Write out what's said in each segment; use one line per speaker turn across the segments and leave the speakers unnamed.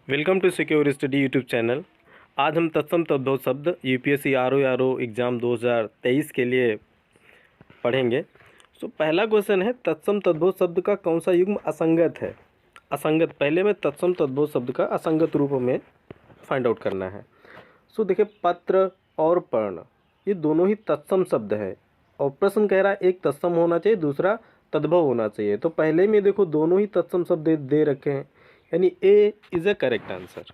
Welcome to secure study YouTube channel. आज हम तत्सम तद्भव शब्द यूपीएससी आरओ एग्ज़ाम 2023 के लिए पढ़ेंगे। पहला क्वेश्चन है, तत्सम तद्भव शब्द का कौन सा युग्म असंगत है। असंगत, पहले में तत्सम तद्भव शब्द का असंगत रूप में फाइंड आउट करना है। देखिए, पत्र और पर्ण ये दोनों ही तत्सम शब्द है और प्रश्न कह रहा है एक तत्सम होना चाहिए, दूसरा तद्भव होना चाहिए। तो पहले में देखो दोनों ही तत्सम शब्द दे रखे हैं, यानी ए इज ए करेक्ट आंसर।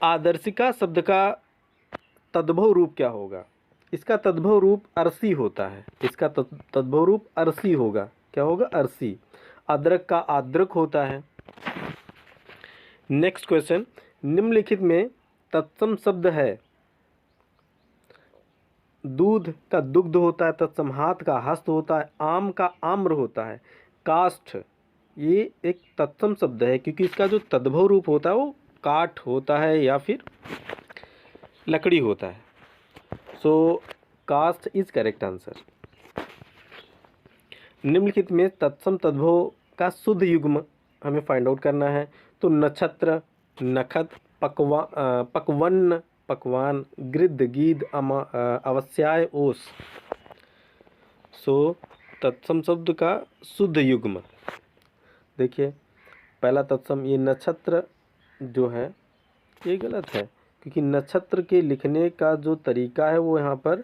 आदर्शिका शब्द का तद्भव रूप क्या होगा। इसका तद्भव रूप अरसी होता है। इसका तद्भव रूप अरसी होगा। क्या होगा? अरसी। अदरक का आद्रक होता है। नेक्स्ट क्वेश्चन, निम्नलिखित में तत्सम शब्द है। दूध का दुग्ध होता है तत्सम, हाथ का हस्त होता है, आम का आम्र होता है, काष्ठ ये एक तत्सम शब्द है क्योंकि इसका जो तद्भव रूप होता है वो काठ होता है या फिर लकड़ी होता है। काष्ठ इज करेक्ट आंसर। निम्नलिखित में तत्सम तद्भव का शुद्ध युग्म हमें फाइंड आउट करना है। तो नक्षत्र, नखत, पकवन्न, पकवान, गृद्ध, गीध, अवस्याय, ओस। तत्सम शब्द का शुद्ध युग्म देखिए, पहला तत्सम ये नक्षत्र जो है ये गलत है क्योंकि नक्षत्र के लिखने का जो तरीका है वो यहाँ पर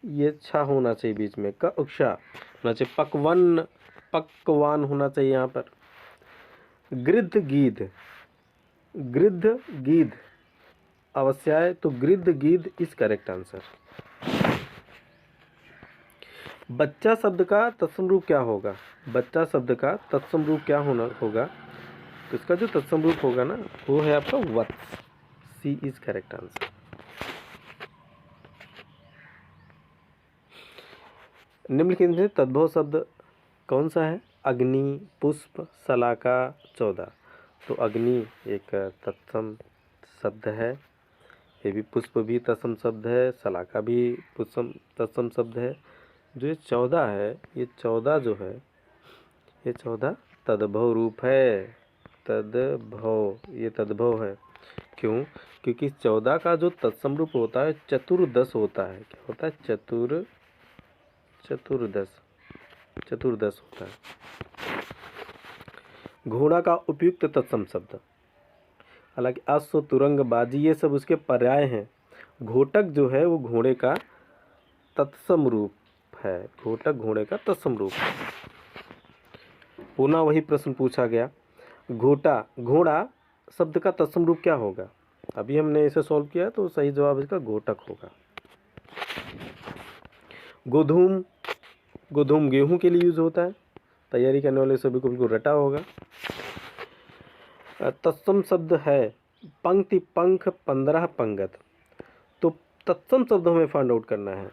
ये छा होना चाहिए, बीच में का उक्षा होना चाहिए, पकवन्न, पकवान होना चाहिए यहाँ पर। गृद्ध, गीध, गृद्ध, गीध, अवस्याय, तो गृद्ध गीध इज करेक्ट आंसर। बच्चा शब्द का तत्सम रूप क्या होगा। बच्चा शब्द का तत्सम रूप क्या होगा, तो इसका जो तत्सम रूप होगा ना वो है आपका वत्स। सी इज करेक्ट आंसर। निम्नलिखित में तद्भव शब्द कौन सा है। अग्नि, पुष्प, शलाका, 14। तो अग्नि एक तत्सम शब्द है, ये भी पुष्प भी तत्सम शब्द है, शलाका भी तत्सम शब्द है। जो ये 14 है, ये 14 जो है ये 14 तद्भव रूप है। तद्भव, ये तद्भव है। क्यों? क्योंकि 14 का जो तत्सम रूप होता है चतुर्दश होता है। क्या होता है? चतुर्दश होता है। घोड़ा का उपयुक्त तत्सम शब्द, हालांकि अश्व, तुरंग, बाजी ये सब उसके पर्याय हैं। घोटक जो है वो घोड़े का तत्सम रूप है। घोटक घोड़े का तत्सम रूप है। पुनः वही प्रश्न पूछा गया, घोड़ा शब्द का तत्सम रूप क्या होगा। अभी हमने इसे सॉल्व किया तो सही जवाब इसका घोटक होगा। गोधूम गेहूं के लिए यूज होता है। तैयारी करने वाले सभी को बिल्कुल रटा होगा। तत्सम शब्द है पंक्ति, पंख, 15, पंगत। तो तत्सम शब्द हमें फाइंड आउट करना है।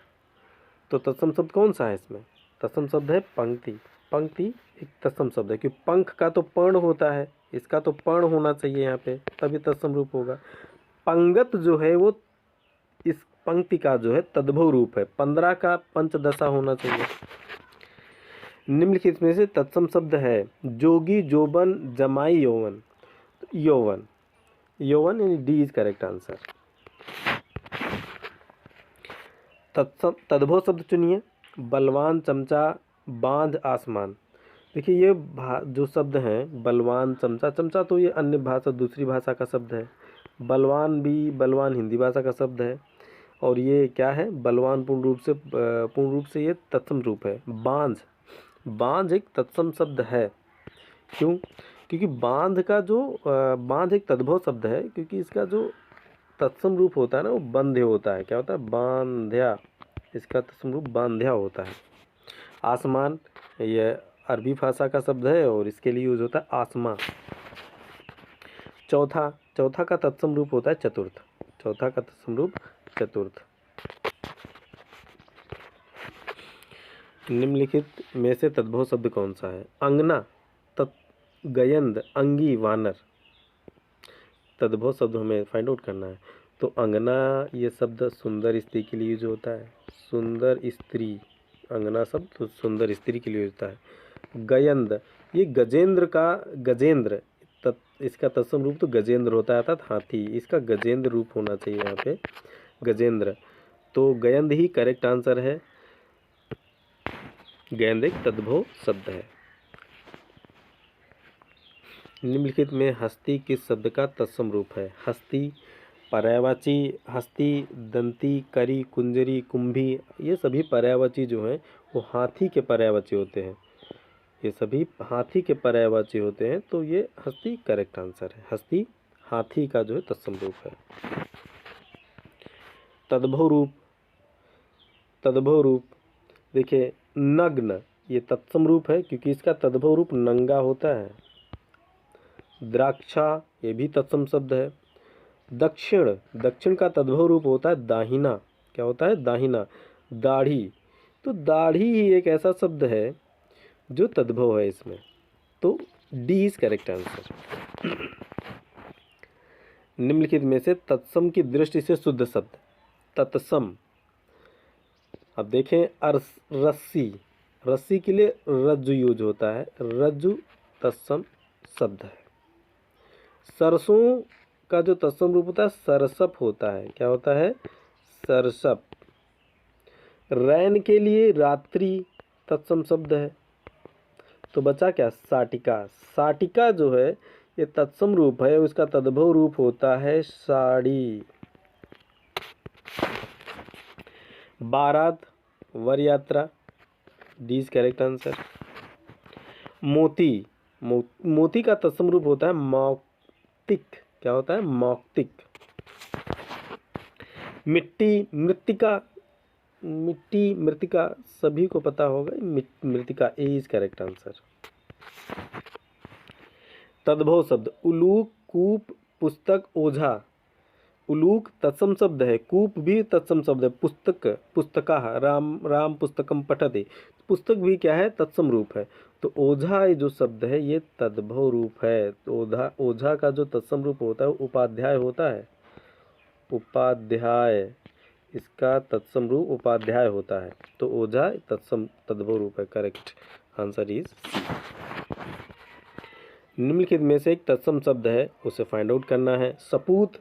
तो तत्सम शब्द कौन सा है इसमें? तत्सम शब्द है पंक्ति। पंक्ति एक तत्सम शब्द है क्योंकि पंख का तो पर्ण होता है, इसका तो पर्ण होना चाहिए यहाँ पे, तभी तत्सम रूप होगा। पंगत जो है वो इस पंक्ति का जो है तद्भव रूप है। 15 का पंचदशा होना चाहिए। निम्नलिखित में से तत्सम शब्द है जोगी, जोबन, जमाई, यौवन। यौवन यानी डी इज करेक्ट आंसर। तद्भव शब्द चुनिए। बलवान, चमचा, बांध, आसमान। देखिए ये जो शब्द हैं बलवान, चमचा तो ये अन्य भाषा, दूसरी भाषा का शब्द है। बलवान हिंदी भाषा का शब्द है। और ये क्या है? बलवान पूर्ण रूप से ये तत्सम रूप है। बांध एक तत्सम शब्द है। क्यों? क्योंकि बांध एक तद्भव शब्द है क्योंकि इसका जो तत्सम रूप होता है ना वो बंध्य होता है। क्या होता है? बांध्या। इसका तत्सम रूप बांध्या होता है। आसमान ये अरबी भाषा का शब्द है और इसके लिए यूज होता है आसमा। चौथा का तत्सम रूप होता है चतुर्थ। चौथा का तत्सम रूप चतुर्थ। निम्नलिखित में से तद्भव शब्द कौन सा है? अंगना, गयंद, अंगी, वानर। तद्भव शब्द हमें फाइंड आउट करना है। तो अंगना ये शब्द सुंदर स्त्री के लिए यूज होता है। सुंदर स्त्री, अंगना शब्द तो सुंदर स्त्री के लिए होता है। गयंद ये गजेंद्र इसका तत्सम रूप तो गजेंद्र होता है, अर्थात हाथी। इसका गजेंद्र रूप होना चाहिए यहाँ पे, गजेंद्र। तो गयंद ही करेक्ट आंसर है। गयंद एक तद्भव शब्द है। निम्नलिखित में हस्ती किस शब्द का तत्सम रूप है? हस्ती, पर्यायवाची हस्ती, दंती, करी, कुंजरी, कुंभी, ये सभी पर्यायवाची जो हैं वो हाथी के पर्यायवाची होते हैं। ये सभी हाथी के पर्यायवाची होते हैं, तो ये हस्ती करेक्ट आंसर है। हस्ती हाथी का जो है तत्सम रूप है। तद्भव रूप, तद्भव रूप देखिए, नग्न ये तत्सम रूप है क्योंकि इसका तद्भव रूप नंगा होता है। द्राक्षा ये भी तत्सम शब्द है। दक्षिण, दक्षिण का तद्भव रूप होता है दाहिना। क्या होता है? दाहिना। दाढ़ी, तो दाढ़ी ही एक ऐसा शब्द है जो तद्भव है इसमें, तो डी इज करेक्ट आंसर। निम्नलिखित में से तत्सम की दृष्टि से शुद्ध शब्द, तत्सम। अब देखें, रस्सी, रस्सी के लिए रज्जु यूज होता है, रज्जु तत्सम शब्द है। सरसों का जो तत्सम रूप होता है सरसप होता है। क्या होता है? सरसप। रैन के लिए रात्रि तत्सम शब्द है, तो बचा क्या? साटिका। साटिका जो है ये तत्सम रूप है, उसका तद्भव रूप होता है साड़ी। बारात, वर यात्रा, डी इज करेक्ट आंसर। मोती, मोती का तत्सम रूप होता है मौक्तिक। क्या होता है? मौक्तिक। मिट्टी, मृतिका, मिट्टी, मृतिका सभी को पता होगा, मृतिका, ए इज करेक्ट आंसर। तद्भव शब्द, उलूक, कूप, पुस्तक, ओझा। उलूक तत्सम शब्द है, कूप भी तत्सम शब्द है, पुस्तक, पुस्तका, राम पुस्तकम पठते, पुस्तक भी क्या है? तत्सम रूप है। तो ओझा जो शब्द है ये तद्भव रूप है। तो ओझा का जो तत्सम रूप होता है वो उपाध्याय होता है, उपाध्याय, इसका तत्सम रूप उपाध्याय होता है, तो ओझा तत्सम तद्भव रूप है। Correct answer is C. निम्नलिखित में से एक तत्सम शब्द है, उसे फाइंड आउट करना है। सपूत,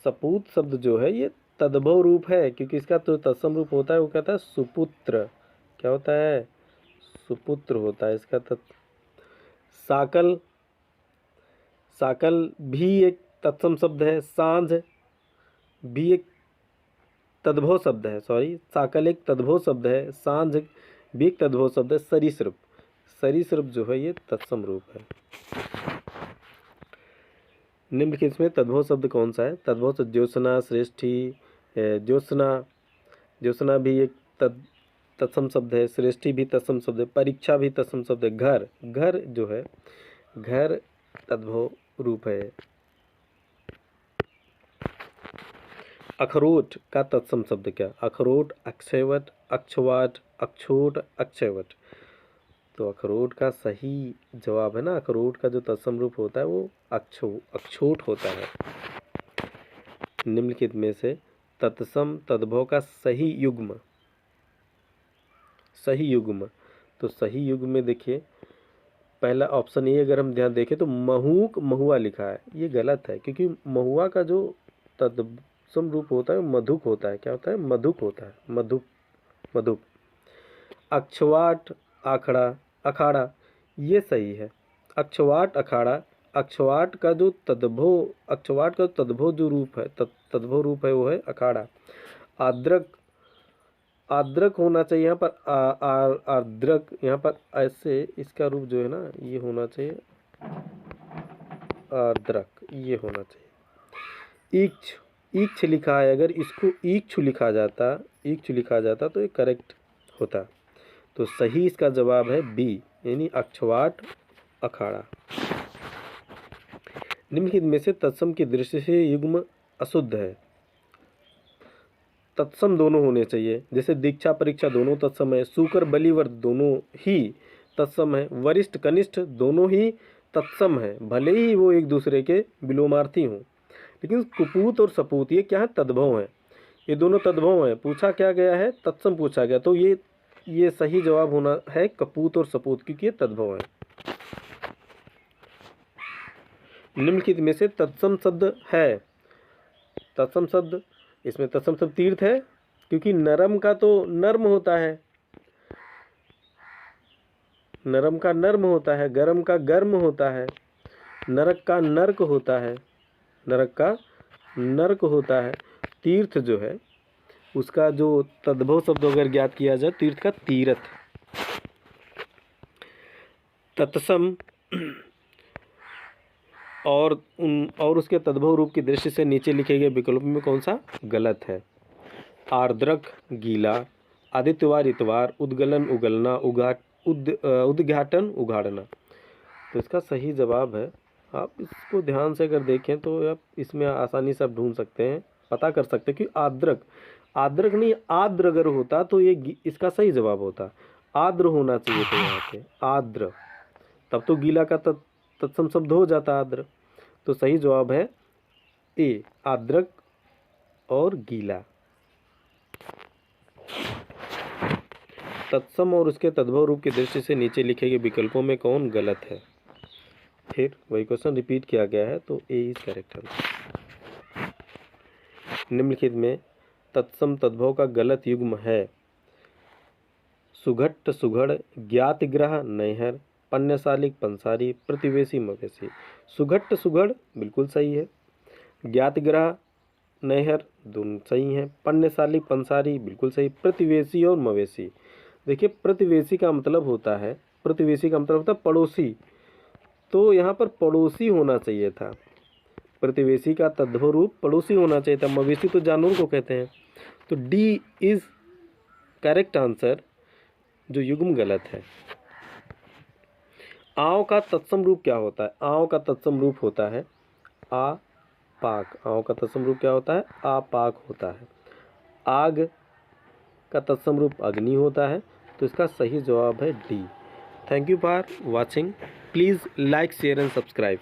सपूत शब्द जो है ये तद्भव रूप है क्योंकि इसका तो तत्सम रूप होता है वो कहता है सुपुत्र। क्या होता है? सुपुत्र होता है इसका साकल, साकल भी एक तत्सम शब्द है। सांझ भी एक तद्भव शब्द है, सॉरी, साकल एक तद्भव शब्द है, सांझ भी एक तद्भव शब्द है। सरीसृप, सरीसृप जो है ये तत्सम रूप है। निम्नलिखित में तद्भव शब्द कौन सा है? तद्भव शब्द ज्योत्सना, श्रेष्ठी, ज्योत्सना, ज्योत्सना भी एक तत्सम शब्द है, श्रेष्ठी भी तत्सम शब्द है, परीक्षा भी तत्सम शब्द है। घर, घर जो है घर तद्भव रूप है। अखरोट का तत्सम शब्द क्या? अखरोट, अक्षयवट, अक्षवाट, अक्षोट, अक्षयवट। तो अखरोट का सही जवाब है ना, अखरोट का जो तत्सम रूप होता है वो अक्षोट होता है। निम्नलिखित में से तत्सम तद्भव का सही युग्म, सही युग्म, तो सही युग्म में देखिए पहला ऑप्शन ए अगर हम ध्यान देखें तो महूक, महुआ लिखा है, ये गलत है क्योंकि महुआ का जो तत्सम रूप होता है मधुक होता है। क्या होता है? मधुक होता है, मधुक, मधुक। अक्षवाट, आखड़ा, अखाड़ा, ये सही है। अक्षवाट, अखाड़ा, अक्षवाट का जो तद्भव, अक्षवाट का तद्भव जो रूप है, तद्भव रूप है वो है अखाड़ा। आद्रक, आद्रक होना चाहिए यहाँ पर, आद्रक, यहाँ पर ऐसे इसका रूप जो है ना ये होना चाहिए, आद्रक, ये होना चाहिए। ईक्ष, ईक्ष लिखा है, अगर इसको ईक्षु लिखा जाता, ईक्षु लिखा जाता तो ये करेक्ट होता। तो सही इसका जवाब है बी, यानी अक्षवाट, अखाड़ा। निम्नलिखित में से तत्सम की दृष्टि से युग्म अशुद्ध है। तत्सम दोनों होने चाहिए, जैसे दीक्षा, परीक्षा दोनों तत्सम है। सूकर, बलिवर दोनों ही तत्सम है। वरिष्ठ, कनिष्ठ दोनों ही तत्सम है, भले ही वो एक दूसरे के विलोमार्थी हों। लेकिन कुपूत और सपूत ये क्या है? तद्भव हैं, ये दोनों तद्भव हैं। पूछा क्या गया है? तत्सम पूछा गया, तो ये सही जवाब होना है कपूत और सपूत क्योंकि ये तद्भव है। निम्नलिखित में से तत्सम शब्द है। तत्सम शब्द, इसमें तत्सम शब्द तीर्थ है, क्योंकि नरम का तो नर्म होता है, नरम का नर्म होता है, गर्म का गर्म होता है, नरक का नर्क होता है, नरक का नर्क होता है। तीर्थ जो है उसका जो तद्भव शब्द अगर ज्ञात किया जाए, तीर्थ का तीरथ। तत्सम और उसके तद्भव रूप की दृष्टि से नीचे लिखे गए विकल्प में कौन सा गलत है? आर्द्रक गीला, आदित्यवार इतवार, उद्गलन उगलना, उद्घाटन उघाड़ना। तो इसका सही जवाब है, आप इसको ध्यान से अगर देखें तो आप इसमें आसानी से आप ढूंढ सकते हैं, पता कर सकते हैं कि आर्द्रक, आर्द्रक नहीं आर्द्र अगर होता तो ये इसका सही जवाब होता, आर्द्र होना चाहिए था यहाँ पे, आर्द्र, तब तो गीला का तत्सम शब्द हो जाता आर्द्र। तो सही जवाब है ए, आर्द्रक और गीला। तत्सम और उसके तद्भव रूप की दृष्टि से नीचे लिखे गए विकल्पों में कौन गलत है? फिर वही क्वेश्चन रिपीट किया गया है, तो ए इज करेक्ट आंसर। निम्नलिखित में तत्सम तद्भव का गलत युग्म है। सुघट्ट सुघड़, ज्ञात ग्रह नैहर, पन्यशालिक पंसारी, प्रतिवेशी मवेशी। सुघट्ट सुघड़ बिल्कुल सही है, ज्ञात ग्रह नैहर दोनों सही हैं, पन्यशालिक पंसारी बिल्कुल सही, प्रतिवेशी और मवेशी। देखिए प्रतिवेशी का मतलब होता है, प्रतिवेशी का मतलब होता है पड़ोसी, तो यहाँ पर पड़ोसी होना चाहिए था, प्रतिवेशी का तद्भव रूप पड़ोसी होना चाहिए था, मवेशी तो जानवर को कहते हैं। तो डी इज करेक्ट आंसर, जो युग्म गलत है। आव का तत्सम रूप क्या होता है? आव का तत्सम रूप होता है आ पाक। आव का तत्सम रूप क्या होता है? आपाक होता है। आग का तत्सम रूप अग्नि होता है, तो इसका सही जवाब है D. Thank you for watching, please like share and subscribe.